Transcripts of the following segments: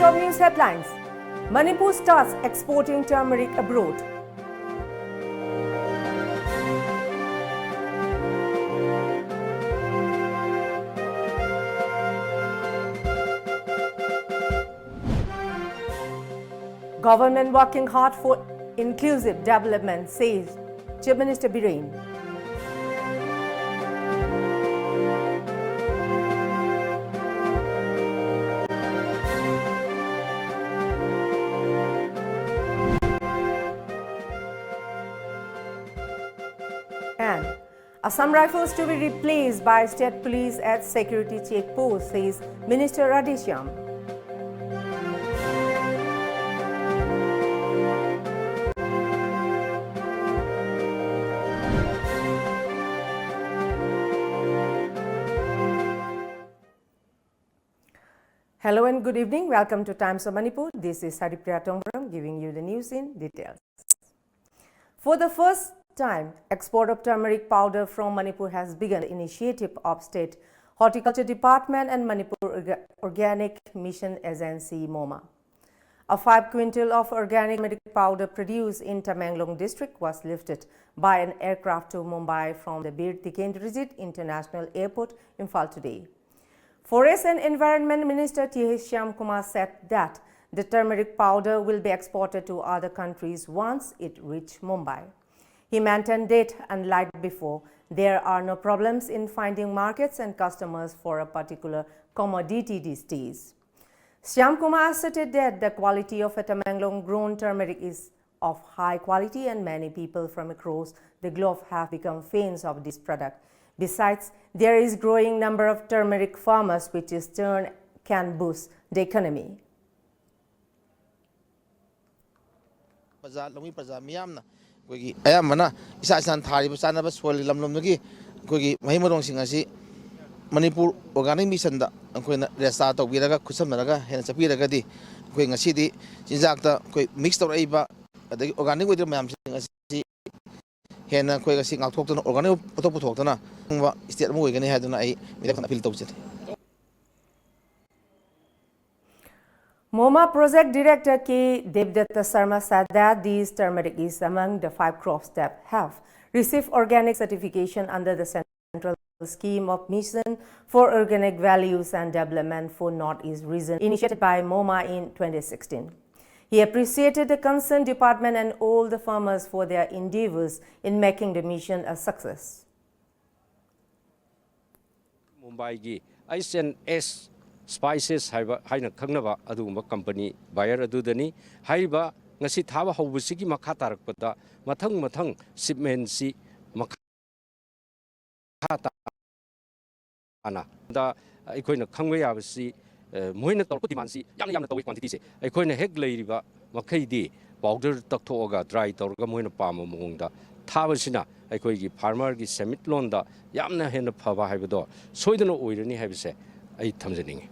top news headlines. Manipur starts exporting turmeric abroad. Government working hard for inclusive development, says Chief Minister Biren. And Assam Rifles to be replaced by state police at security checkpost, says Minister Radhishyam. Hello and good evening. Welcome to Times of Manipur. This is HARIPRIYA giving you the news in details. For the first time, export of turmeric powder from Manipur has begun. The initiative of State Horticulture Department and Manipur Organic Mission Agency MOMA. A 5 quintal of organic turmeric powder produced in Tamenglong district was lifted by an aircraft to Mumbai from the Bir Tikendrijit International Airport, Imphal today. Forest and Environment Minister T.H. Shyam Kumar said that the turmeric powder will be exported to other countries once it reaches Mumbai. He maintained that, unlike before, there are no problems in finding markets and customers for a particular commodity these days. Shyam Kumar asserted that the quality of a Tamenglong grown turmeric is of high quality and many people from across the globe have become fans of this product. Besides, there is growing number of turmeric farmers, which in turn can boost the economy. Manipur Organic Mission da resta to biraga kusamaraga hen sapiraga di koi ngasi jinjakta koi mix toraiba adagi organic with mam sing hen koi gasi ngakthok organic potok puthok wa state mo igani haduna ai midakhan appeal tawjat. MOMA Project Director K. Devdatta Sharma said that these turmeric is among the 5 crops that have received organic certification under the Central Scheme of Mission for Organic Values and Development for Northeast Region, initiated by MOMA in 2016. He appreciated the concerned department and all the farmers for their endeavors in making the mission a success. Mumbai gi S&S Spices haina khangnaba adugumba company buyer adudani haiba ngasi thaba hobusigi makha tarakpada mathang shipment si makha ana da aikoina khangwe yabasi moina torpo demand si yamna tawi quantity se aikoina hek leiriba makhaidi powder takthoga dry torga moina pama mongda thabasina aikoigi farmer gi summit londa yamna hena phaba haibado soidana oirani haibase ai thamjaningi.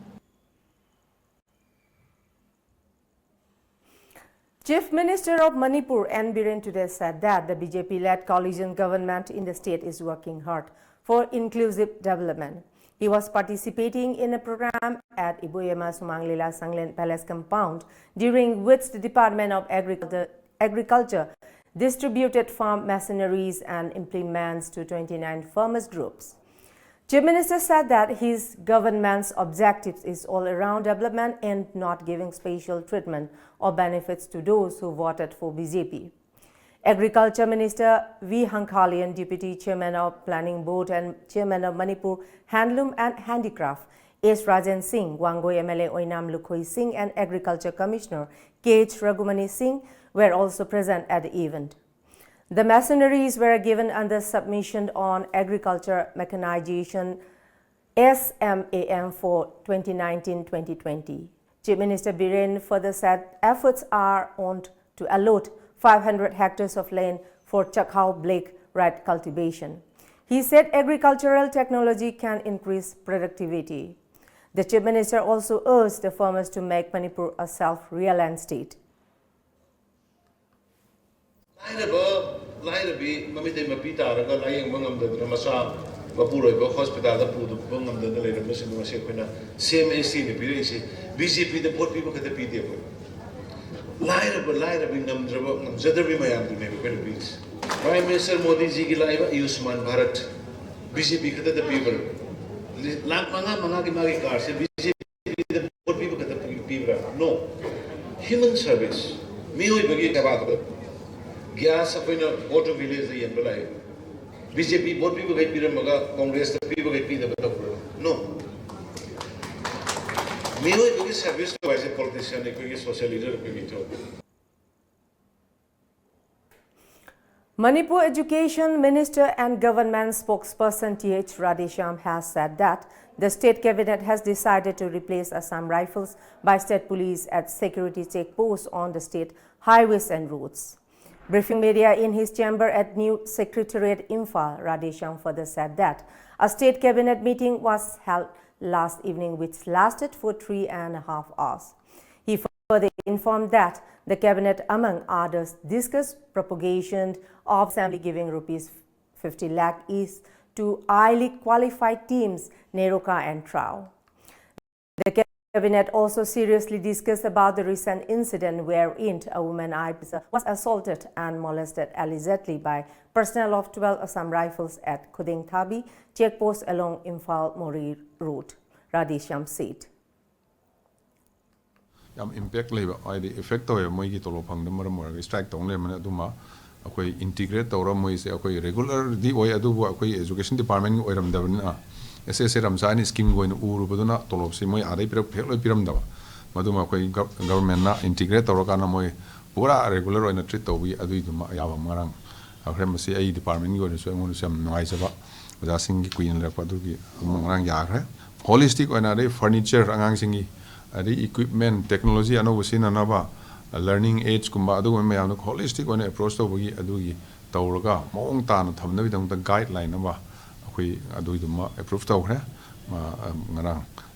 Chief Minister of Manipur N. Biren today said that the BJP-led coalition government in the state is working hard for inclusive development. He was participating in a program at Ibuyema Sumanglila Sanglen Palace compound, during which the Department of Agriculture distributed farm machineries and implements to 29 farmers groups. Chief Minister said that his government's objective is all-around development and not giving special treatment or benefits to those who voted for BJP. Agriculture Minister V. Hankhalian, Deputy Chairman of Planning Board and Chairman of Manipur Handloom and Handicraft, S. Rajan Singh, Wangoi MLA Oinam Lukhoi Singh and Agriculture Commissioner K.H. Raghumani Singh were also present at the event. The machineries were given under submission on agriculture mechanization SMAM for 2019-2020. Chief Minister Biren further said efforts are on to allot 500 hectares of land for Chakhao Blake rat cultivation. He said agricultural technology can increase productivity. The Chief Minister also urged the farmers to make Manipur a self-reliant state. Mapuroi hospital da pudu bangam da le ramas no se pena same AC ni pire isi BJP the vote people kata PD ko laira ngam jadar bi mayam du ne ko please Prime Minister Modi ji ki laiba Ayushman Bharat BJP kata the people lakh manga ki magi car se BJP the vote people kata people no human service me hoi bagi ka baat ko gas apina auto village the yan balai BJP both people get piram maga Congress the people get piram no me hoi bagi service ko as a politician ko social leader ko to Manipur Education Minister and Government spokesperson T.H. Radhesham has said that the state cabinet has decided to replace Assam Rifles by state police at security checkposts on the state highways and roads. Briefing media in his chamber at New Secretariat Imphal, Radhesham further said that a state cabinet meeting was held last evening which lasted for 3.5 hours. He further informed that the cabinet, among others, discussed propagation of assembly giving rupees 50 lakh each to highly qualified teams Neroka and Trau. The cabinet also seriously discussed about the recent incident wherein a woman officer was assaulted and molested allegedly by personnel of 12 Assam Rifles at Khuding Thabi checkpost along Imphal Mori route, Radhesham said. Impact labor, effect of Moigi Tolopang, the Maramor, strike only Manaduma, integrate or Moise, regular DOI Adu, education department or Ramdavana. SS Ramsani scheme going Urubuduna, Tolopsimo, Aripro Piramda, Maduma government integrate or Ganamoi, Pura regular in a treat of we Aduma Yava Marang. Our Remasi department going to some noise about with a single queen Lepaduki Marang Yagre. Holistic on a furniture, Angansingi, the equipment, technology, and overseen another learning aids, Kumbadu, and may have holistic on a approach to Wigi Adugi, Tauraga, Mong Tan, Tamnavidam, the guideline number. We approved of her,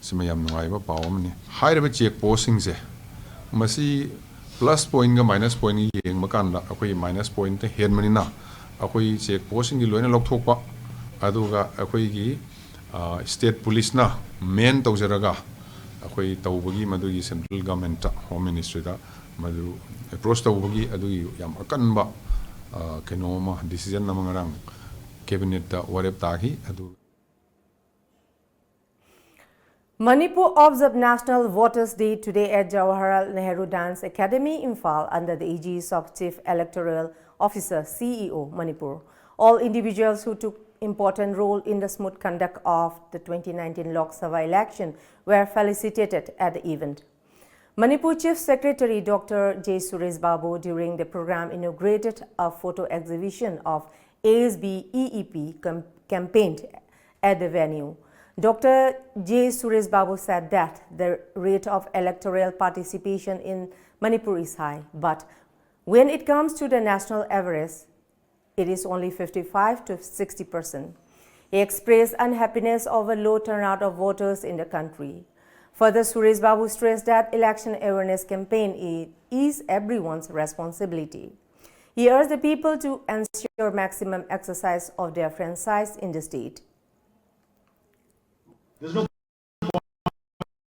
Simayam Noiva Pawmani. High of a check posting, Masi plus point, minus point, Makanda, a minus point, Headmanina, a check posting, Luana Loktopa, Aduga, a state police na, men Tozeraga, a Tawagi, Madugi, central government, home ministry, Madu, approach to Wagi, Adu Yamakanba, Kenoma, decision Namangarang. Manipur observed National Voters' Day today at Jawaharlal Nehru Dance Academy, Imphal, under the aegis of Chief Electoral Officer, CEO, Manipur. All individuals who took important role in the smooth conduct of the 2019 Lok Sabha election were felicitated at the event. Manipur Chief Secretary Dr. J. Suresh Babu during the program inaugurated a photo exhibition of ASB EEP campaigned at the venue. Dr. J. Suresh Babu said that the rate of electoral participation in Manipur is high, but when it comes to the national average, it is only 55 to 60%. He expressed unhappiness over low turnout of voters in the country. Further, Suresh Babu stressed that election awareness campaign is everyone's responsibility. He urged the people to ensure maximum exercise of their franchise in the state. There's no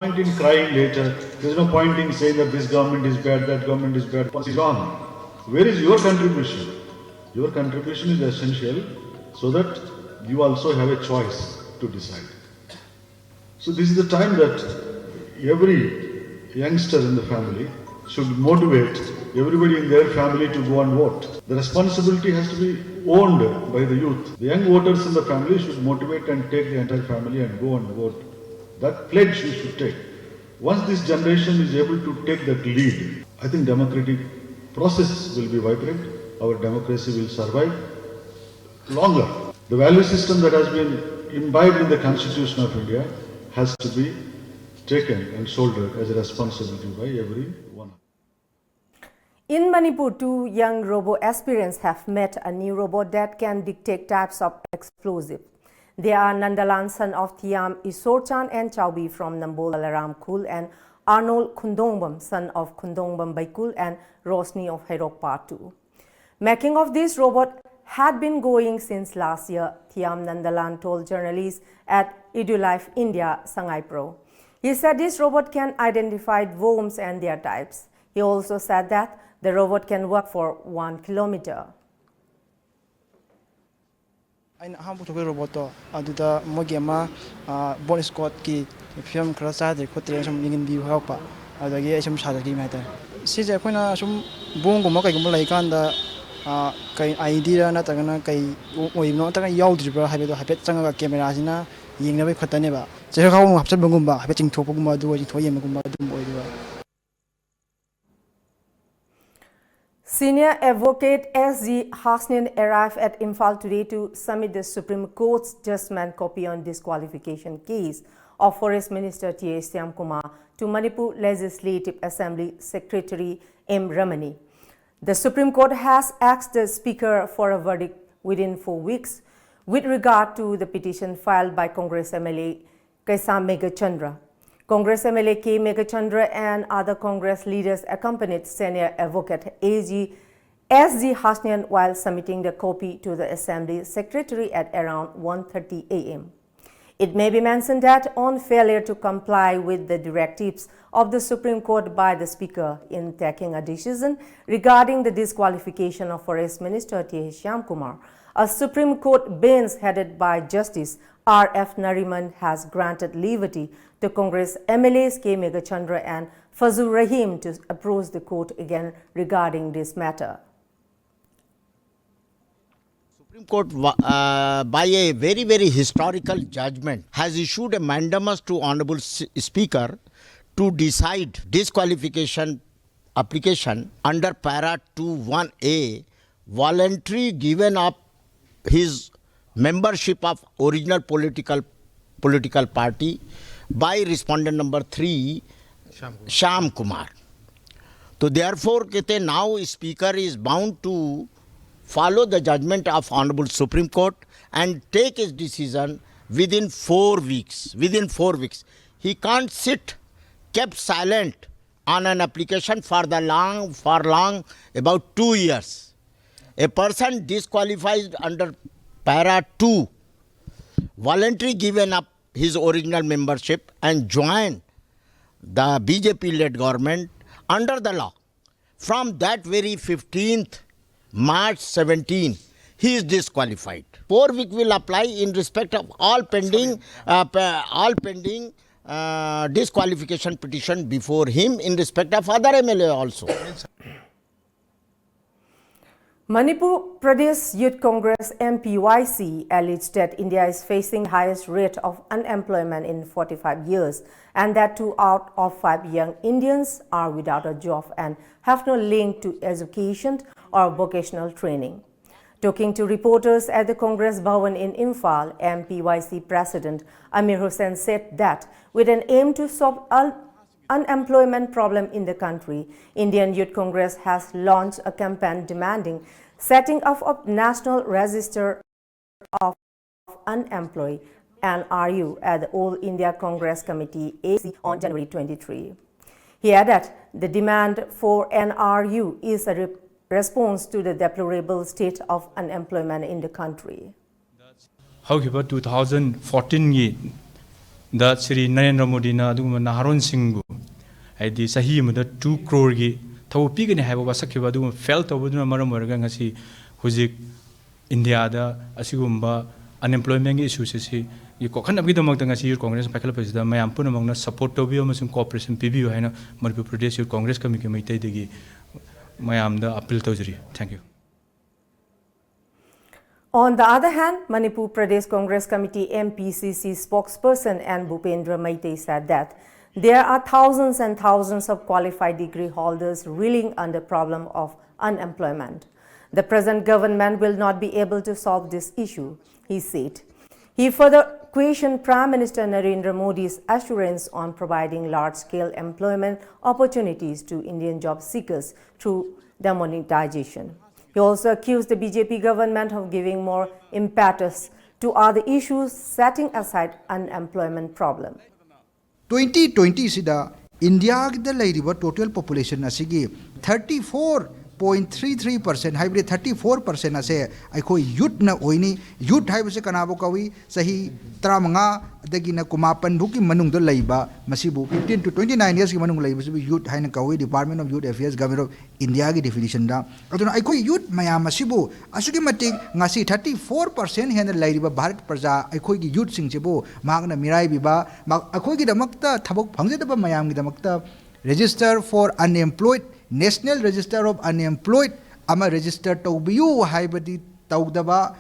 point in crying later. There's no point in saying that this government is bad, that government is bad. It's wrong. Where is your contribution? Your contribution is essential so that you also have a choice to decide. So this is the time that every youngster in the family should motivate everybody in their family to go and vote. The responsibility has to be owned by the youth. The young voters in the family should motivate and take the entire family and go and vote. That pledge you should take. Once this generation is able to take that lead, I think democratic process will be vibrant. Our democracy will survive longer. The value system that has been imbibed in the Constitution of India has to be taken and shouldered as a responsibility by everyone. In Manipur, 2 young robo-aspirants have met a new robot that can dictate types of explosive. They are Nandalan, son of Thiam Isorchan and Chaubi from Nambol Alaram Kul, and Arnold Kundongbam, son of Kundongbam Baikul and Rosni of Herok Patu. Making of this robot had been going since last year, Thiam Nandalan told journalists at EduLife India, Sangai Pro. He said this robot can identify worms and their types. He also said that the robot can work for 1 kilometer. I have a robot. I do the Mogama bonus squad key. If you am cross out the quotation, you can be help. I get some shadowy matter. Since I point some bongo mock like on the idea not a kai, we not a yacht, have a habit, some cameras in a yin never cut a never. So, how much Bungumba, having Topuma do it to Yamagumba. Senior advocate S.G. Hasnian arrived at Imphal today to submit the Supreme Court's judgment copy on disqualification case of Forest Minister T.A. Syamkumar to Manipur Legislative Assembly Secretary M. Ramani. The Supreme Court has asked the Speaker for a verdict within 4 weeks with regard to the petition filed by Congress MLA Kaisa Megachandra. Congress MLA K. Megachandra and other Congress leaders accompanied senior advocate S.G. Hasnian while submitting the copy to the Assembly Secretary at around 1:30 a.m. It may be mentioned that on failure to comply with the directives of the Supreme Court by the Speaker in taking a decision regarding the disqualification of Forest Minister T.A. Syamkumar, a Supreme Court bench headed by Justice R.F. Nariman has granted liberty to Congress MLAs K. Megachandra and Fazul Rahim to approach the court again regarding this matter. Supreme Court, by a very, very historical judgment, has issued a mandamus to Honorable Speaker to decide disqualification application under Para 2(1)(a), voluntary given up his membership of original political party by respondent number 3, Syam Kumar. So therefore, now Speaker is bound to follow the judgment of Honorable Supreme Court and take his decision within 4 weeks. Within 4 weeks. He can't sit kept silent on an application for long, about 2 years. A person disqualified under Para 2, voluntarily given up his original membership and joined the BJP-led government under the law. From that very 15th March 17, he is disqualified. 4 weeks will apply in respect of all pending disqualification petition before him in respect of other MLA also. Manipur Pradesh Youth Congress MPYC alleged that India is facing the highest rate of unemployment in 45 years and that 2 out of 5 young Indians are without a job and have no link to education or vocational training. Talking to reporters at the Congress Bhavan in Imphal, MPYC President Amir Hussain said that with an aim to solve unemployment problem in the country, Indian Youth Congress has launched a campaign demanding setting up of National Register of Unemployed (NRU) at the All India Congress Committee AC on January 23. He added the demand for NRU is a response to the deplorable state of unemployment in the country. However, 2014 that Sri Narendra Modi na aduguma Naharon Singh aidi sahi amada 2 crore gi thawpi gani haiba wasakiba aduguma fail tawbuduna maram warga ngasi hujik India da asigumba unemployment issues si kokhan abgi damak ngasi Youth Congress pakhala pasida mayam puna mangna support tawbiyo amasung cooperation pibiyo haina Manipur Pradesh Youth Congress Committee maitai degi mayam da appeal tawjari. Thank you. On the other hand, Manipur Pradesh Congress Committee MPCC spokesperson N. Bhupendra Maitei said that there are thousands and thousands of qualified degree holders reeling under the problem of unemployment. The present government will not be able to solve this issue, he said. He further questioned Prime Minister Narendra Modi's assurance on providing large-scale employment opportunities to Indian job seekers through demonetization. He also accused the BJP government of giving more impetus to other issues, setting aside unemployment problem. 2020 sida India the total population asigi 34 0.33% hybrid 34% असे अखोई youth न ओइनी youth हाइबसे कनाबो कवी सही 35 दगी न कुमापन bookie मनुंग दो लइबा मसिबु 15 to 29 years की मनुंग लइबा सु यूथ हाइन कवी department of youth affairs government of India की डेफिनेशन दा अदुना अखोई यूथ मयाम मसिबु असुगी मटिक ngasi 34% हेन लइरिबा भारत प्रजा अखोई की यूथ सिंगसेबु मागना मिराई बिबा अखोई की दमकता थबक फंगजेदबा मयाम की दमकता register for unemployed national register of unemployed ama register tawbiyu haibadi tawdaba.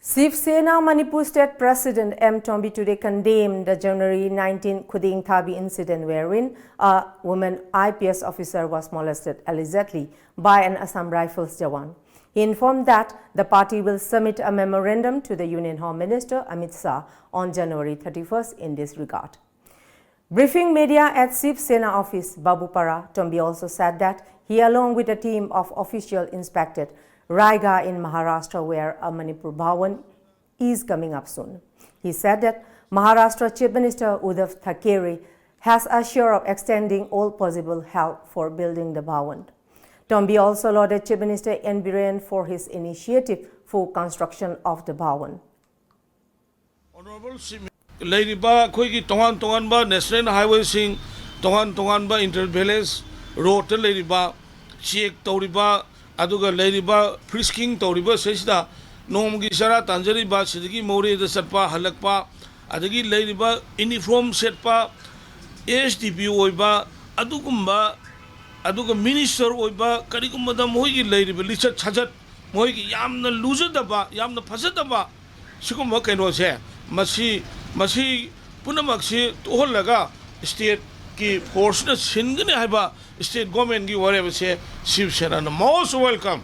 Shiv Sena Manipur State President M. Tombi today condemned the January 19 Khuding Thabi incident wherein a woman IPS officer was molested allegedly by an Assam Rifles Jawan. He informed that the party will submit a memorandum to the Union Home Minister Amit Shah on January 31st in this regard. Briefing media at Shiv Sena office, Babupara, Tombi also said that he along with a team of officials inspected Raiga in Maharashtra where a Manipur Bhawan is coming up soon. He said that Maharashtra Chief Minister Uddhav Thackeray has assured of extending all possible help for building the Bhawan. Tombi also lauded Chief Minister N. Biren for his initiative for construction of the Bhawan. Honorable Ladiba Koigi Tongan Tonganba National Highway Sing Tongan Tonganba Intervillage Road Ladiba Check Toriba Aduga Ladiba Frisking Toriba Sesda Nomgi Sara Tanjariba Sidiki Mori the Satpa Halakpa Adagi Ladiba Uniform Setpa SDP Oiba Adukumba Aduga Minister Oiba Karikumba Moigi Ladiba Lisa Chajat Moigi Yamna Luzadaba Yamna Pazataba Sukumba Kenose Masi Punamaxi Toholaga State ki force na Singani Haiba State government ki whatever say Shiv Sena most welcome.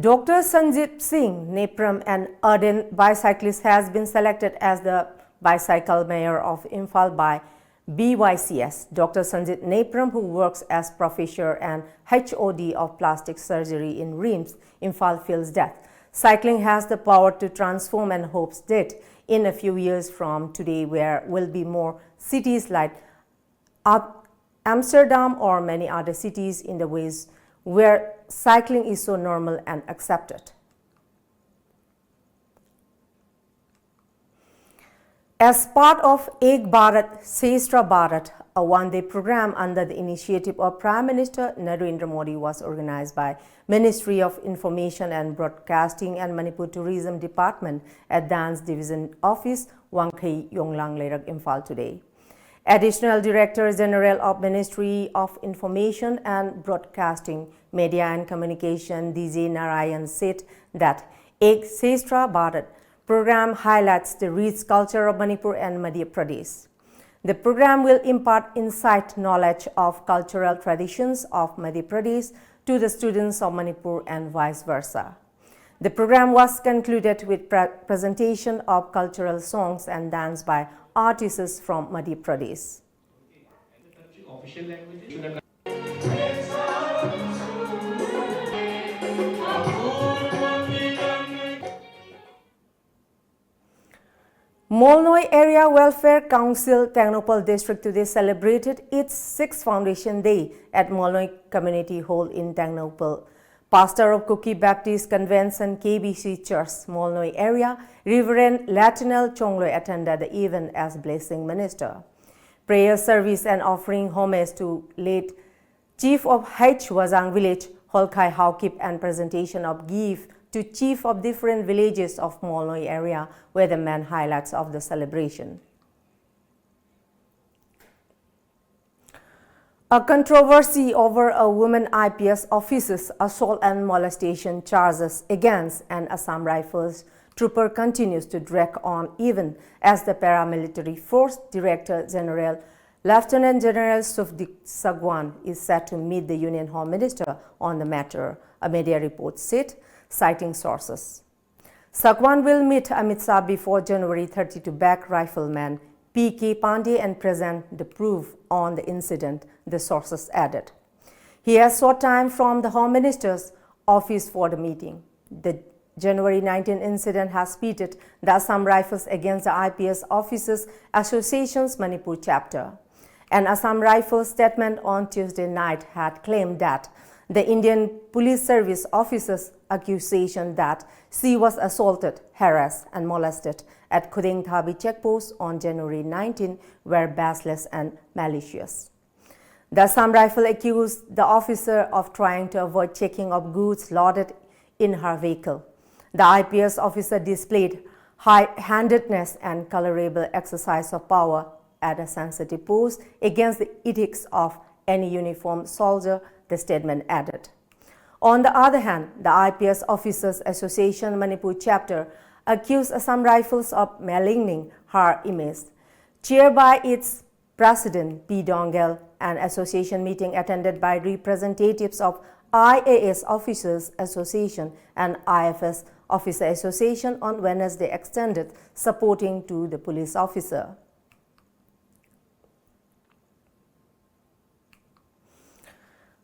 Dr. Sanjit Singh Nepram, an ardent bicyclist, has been selected as the bicycle mayor of Imphal by BYCS. Dr. Sanjit Nepram, who works as professor and HOD of plastic surgery in RIMS, Imphal, feels that cycling has the power to transform and hopes that in a few years from today there will be more cities like Amsterdam or many other cities in the ways where cycling is so normal and accepted. As part of Ek Bharat, Shreshtha Bharat, a one-day program under the initiative of Prime Minister Narendra Modi was organized by Ministry of Information and Broadcasting and Manipur Tourism Department at Dance Division Office, Wangkhai Yonglang Lerak, Imphal today. Additional Director General of Ministry of Information and Broadcasting, Media and Communication, DJ Narayan, said that Ek Shreshtha Bharat program highlights the rich culture of Manipur and Madhya Pradesh. The program will impart insight knowledge of cultural traditions of Madhya Pradesh to the students of Manipur and vice versa. The program was concluded with presentation of cultural songs and dance by artists from Madhya Pradesh. Molnoi Area Welfare Council, Technopal District today celebrated its 6th Foundation Day at Molnoi Community Hall in Technopal. Pastor of Kuki Baptist Convention KBC Church, Molnoi Area, Reverend Latinel Chongloi attended the event as blessing minister. Prayer service and offering homage to late Chief of H. Wazang Village, Holkai Haukip, and presentation of gift to chief of different villages of Molnoi area were the main highlights of the celebration. A controversy over a woman IPS officer's assault and molestation charges against an Assam Rifles trooper continues to drag on even as the paramilitary force Director General Lieutenant General Sufdik Sagwan is set to meet the Union Home Minister on the matter, a media report said, citing sources. Sagwan will meet Amit Shah before January 30 to back rifleman P.K. Pandey and present the proof on the incident, the sources added. He has sought time from the Home Minister's office for the meeting. The January 19 incident has pitted the Assam Rifles against the IPS Officers Association's Manipur chapter. An Assam Rifles statement on Tuesday night had claimed that the Indian Police Service officer's accusation that she was assaulted, harassed and molested at Khuding Thabi checkpost on January 19 were baseless and malicious. The Assam Rifle accused the officer of trying to avoid checking of goods loaded in her vehicle. The IPS officer displayed high-handedness and colorable exercise of power at a sensitive post against the ethics of any uniformed soldier, the statement added. On the other hand, the IPS Officers Association Manipur chapter accused Assam Rifles of maligning her image. Chaired by its president, P. Dongel, an association meeting attended by representatives of IAS Officers Association and IFS Officer Association on Wednesday extended supporting to the police officer.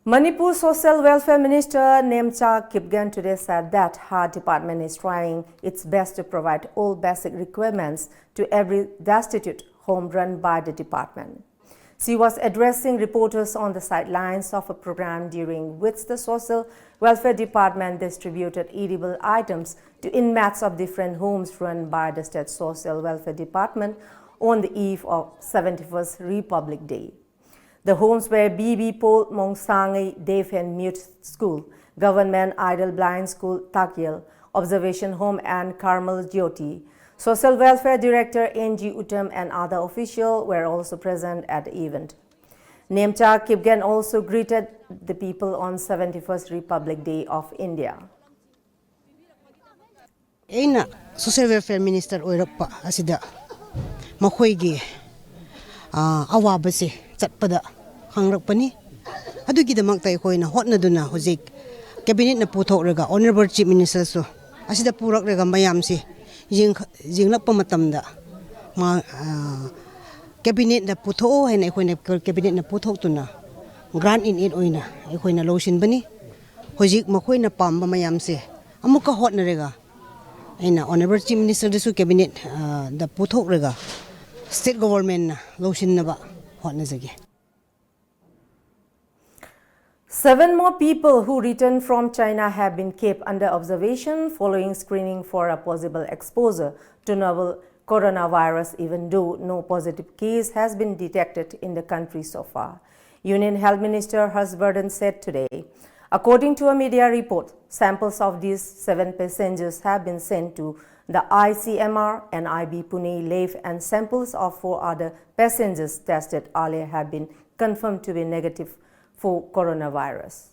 Manipur Social Welfare Minister Nemcha Kipgen today said that her department is trying its best to provide all basic requirements to every destitute home run by the department. She was addressing reporters on the sidelines of a program during which the Social Welfare Department distributed edible items to inmates of different homes run by the State Social Welfare Department on the eve of 71st Republic Day. The homes were BB Pol Mongsangi Deaf and Mute School, Government Idle Blind School Takyel, Observation Home and Carmel Jyoti. Social Welfare Director N.G. Uttam and other officials were also present at the event. Nemcha Kipgen also greeted the people on 71st Republic Day of India. Aina Social Welfare Minister oirappa asida makhoigi awabase chatpada khangrakpani adugidamakta ekhoi hotnaduna hojik cabinet na puthokraga honorable chief minister so asida purakraga mayamsi jinglakpa matamda ma cabinet na putho haina ekhoi cabinet na puthoktuna grant in it oina ekhoi na losin bani hojik makhoi na pamba mayamse amuka hotnarega aina honorable chief minister desu cabinet da puthokraga state government na losin naba hotnazage. 7 more people who returned from China have been kept under observation following screening for a possible exposure to novel coronavirus, even though no positive case has been detected in the country so far. Union Health Minister Harshvardhan said today. According to a media report, samples of these 7 passengers have been sent to the ICMR and IB Pune Lev, and samples of 4 other passengers tested earlier have been confirmed to be negative for coronavirus.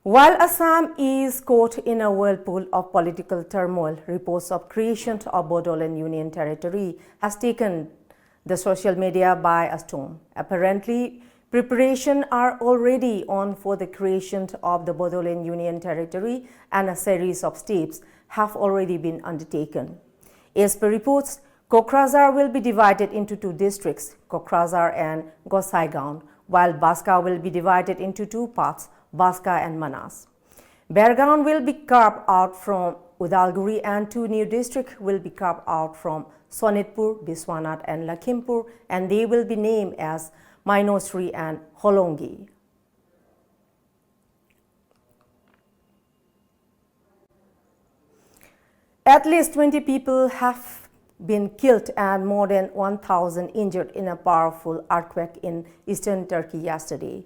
While Assam is caught in a whirlpool of political turmoil, reports of creation of Bodoland Union Territory has taken the social media by storm. Apparently, preparations are already on for the creation of the Bodoland Union Territory, and a series of steps have already been undertaken. As per reports, Kokrazar will be divided into 2 districts, Kokrazar and Gosaigaon, while Baska will be divided into 2 parts, Baska and Manas. Bergaon will be carved out from Udalguri, and 2 new districts will be carved out from Sonitpur, Biswanath and Lakhimpur, and they will be named as Mainosri and Holongi. At least 20 people have been killed and more than 1,000 injured in a powerful earthquake in eastern Turkey yesterday.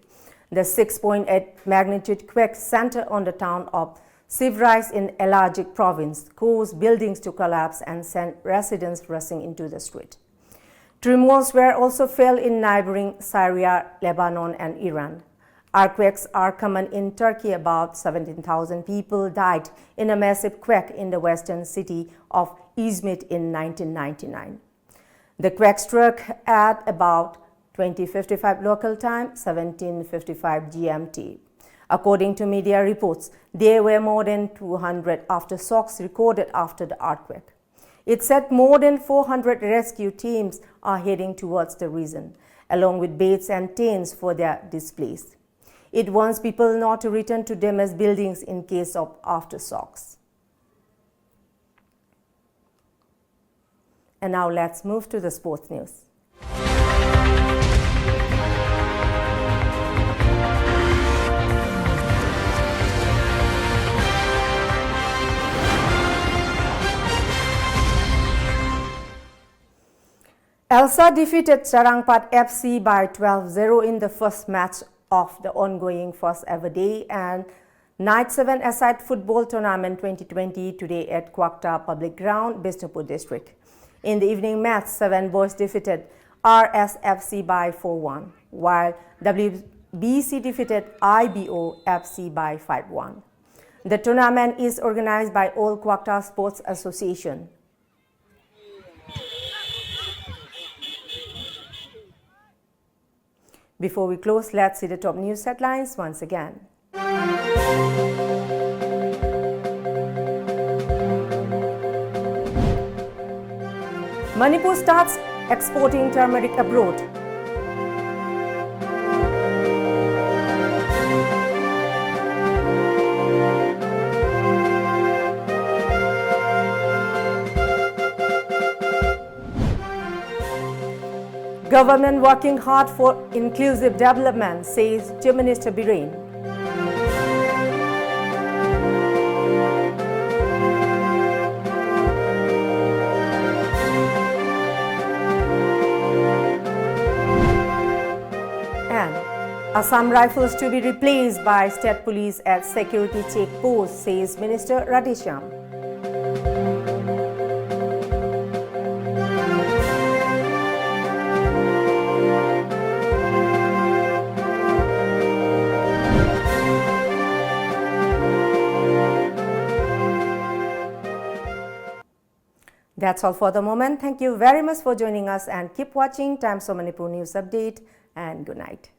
The 6.8 magnitude quake centered on the town of Sivrice in Elazig province caused buildings to collapse and sent residents rushing into the street. Tremors were also felt in neighboring Syria, Lebanon and Iran. Earthquakes are common in Turkey. About 17,000 people died in a massive quake in the western city of Izmit in 1999. The quake struck at about 20:55 local time, 17:55 GMT. According to media reports, there were more than 200 aftershocks recorded after the earthquake. It said more than 400 rescue teams are heading towards the region, along with beds and tents for their displaced. It warns people not to return to damaged buildings in case of aftershocks. And now let's move to the sports news. Elsa defeated Charangpat FC by 12-0 in the first match of the ongoing first ever day and Night 7 Aside Football Tournament 2020 today at Kwakta Public Ground, Bishnupur District. In the evening match, 7 Boys defeated RSFC by 4-1, while WBC defeated IBO FC by 5-1. The tournament is organized by All Kwakta Sports Association. Before we close, let's see the top news headlines once again. Manipur starts exporting turmeric abroad. Government working hard for inclusive development, says Chief Minister Biren. And Assam Rifles to be replaced by State Police at security check post, says Minister Radhesham. That's all for the moment. Thank you very much for joining us and keep watching Times of Manipur News Update and good night.